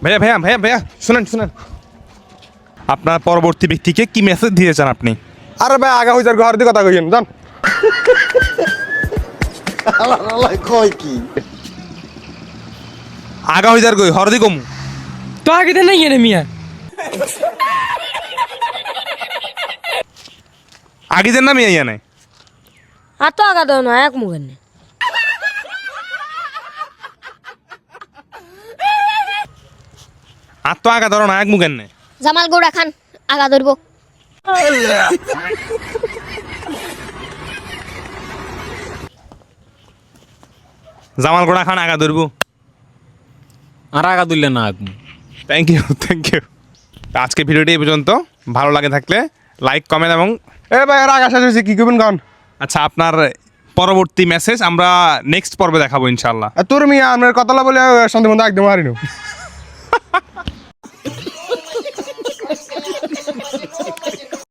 ভাইয়া ভাইয়া ভাইয়া ভাইয়া শুনেন শুনেন, আপনার পরবর্তী ব্যক্তিকে কি মেসেজ দিয়েছেন আপনি? আরে ভাই আগা হইজার ঘর দিয়ে কথা কইেন জান। কয় কি আগা হয়ে যার কই হরদি কমু তো আগে তো নাই এনে মিয়া। আগে যেন না মেয়ে ইয়া নাই। আর তো আগা দাও না এক মুখের নেই। আর তো আগা ধরো না এক মুখের নেই। জামাল গৌড়া খান আগা ধরবো। জামাল গোড়া খান আগা ধরবো। আর আগা দিলে না আগুন। Thank you thank you. আজকে ভিডিওটি এই পর্যন্ত, ভালো লাগে থাকলে লাইক কমেন্ট এবং এ ভাই আর আগা শেষ হয়েছে কি করবেন গান? আচ্ছা আপনার পরবর্তী মেসেজ আমরা নেক্সট পর্বে দেখাবো ইনশাল্লাহ। তোর মিয়া আমার কথা বলে সন্ধে মধ্যে একদম হারিনো।